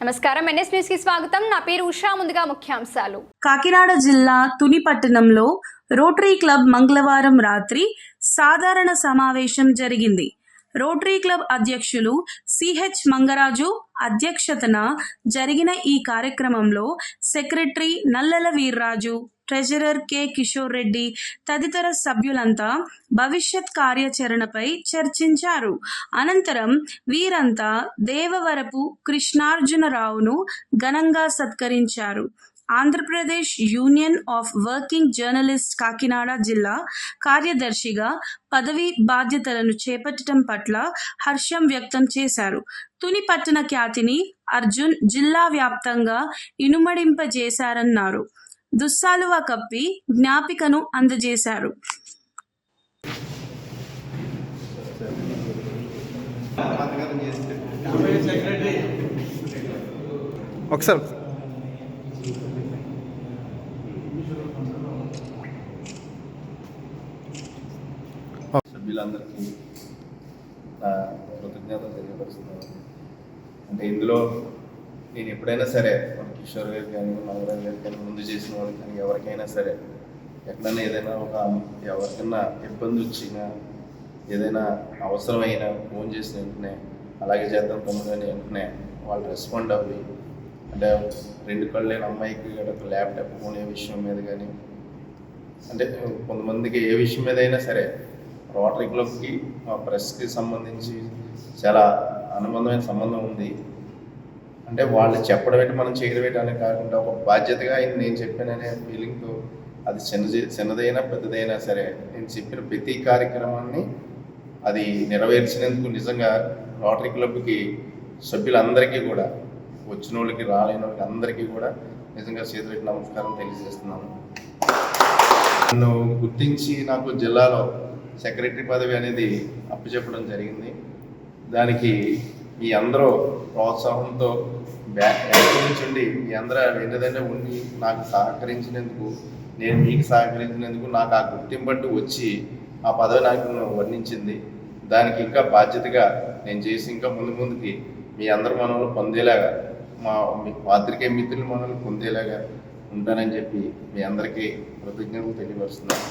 నమస్కారం, NS news కి స్వాగతం. నా పేరు ఉషా. ముందుగా ముఖ్యాంశాలు. కాకినాడ జిల్లా తుని పట్టణంలో రోటరీ క్లబ్ మంగళవారం రాత్రి సాధారణ సమావేశం జరిగింది. రోటరీ క్లబ్ అధ్యక్షులు సిహెచ్ మంగరాజు అధ్యక్షతన జరిగిన ఈ కార్యక్రమంలో secretary Nallala Veerraju, treasurer K Kishore Reddy తదితర సభ్యులంతా భవిష్యత్ కార్యాచరణపై చర్చించారు. అనంతరం వీరంతా దేవవరపు కృష్ణార్జునరావును ఘనంగా సత్కరించారు. Andhra Pradesh union of working journalist Kakinada జిల్లా కార్యదర్శిగా పదవి బాధ్యతలను చేపట్టడం పట్ల హర్షం వ్యక్తం చేశారు. తుని పట్టణ ఖ్యాతిని అర్జున్ జిల్లా వ్యాప్తంగా ఇనుమడింపజేశారన్నారు. దుస్సాలువ కప్పి జ్ఞాపికను అందజేశారు. సభ్యులందరికీ నా కృతజ్ఞతలు తెలియపరుస్తున్నాను. అంటే ఇందులో నేను ఎప్పుడైనా సరే కిషోర్ గారికి కానీ నాగరాజు గారికి కానీ ముందు చేసిన వాళ్ళకి కానీ ఎవరికైనా సరే ఎట్లన్నా ఏదైనా ఎవరికైనా ఇబ్బంది వచ్చినా ఏదైనా అవసరమైనా ఫోన్ చేసిన వెంటనే అలాగే చేద్దాం తమ్ముడు అని వెంటనే వాళ్ళు రెస్పాండ్ అవ్వి, అంటే 2 కళ్ళు లేని అమ్మాయికి ఒక ల్యాప్టాప్ కొనే విషయం మీద కానీ, అంటే కొంతమందికి ఏ విషయం మీద అయినా సరే రోటరీ క్లబ్కి మా ప్రెస్కి సంబంధించి చాలా అనుబంధమైన సంబంధం ఉంది. అంటే వాళ్ళు చెప్పడం ఏంటి మనం చేయడం ఏంటి అనే కాకుండా ఒక బాధ్యతగా నేను చెప్పాననే ఫీలింగ్తో అది చిన్నదైనా పెద్దదైనా సరే నేను చెప్పిన ప్రతి కార్యక్రమాన్ని అది నెరవేర్చినందుకు నిజంగా రోటరీ క్లబ్కి సభ్యులందరికీ కూడా, వచ్చిన వాళ్ళకి రాలేని వాళ్ళకి అందరికీ కూడా నిజంగా చేతులెత్తి నమస్కారం తెలియజేస్తున్నాను. నన్ను గుర్తించి నాకు జిల్లాలో సెక్రటరీ పదవి అనేది అప్పచెప్పడం జరిగింది. దానికి మీ అందరూ ప్రోత్సాహంతో నుండి మీ అందరూ వెంటనే ఉండి నాకు సహకరించినందుకు, నేను మీకు సహకరించినందుకు నాకు ఆ గుర్తింపట్టు వచ్చి ఆ పదవి నాకు వర్ణించింది. దానికి ఇంకా బాధ్యతగా నేను చేసి ఇంకా ముందుకి మీ అందరు మనల్ని పొందేలాగా, మా పాత్రికేయ మిత్రులు మనల్ని పొందేలాగా ఉంటానని చెప్పి మీ అందరికీ కృతజ్ఞతలు తెలియపరుస్తున్నాను.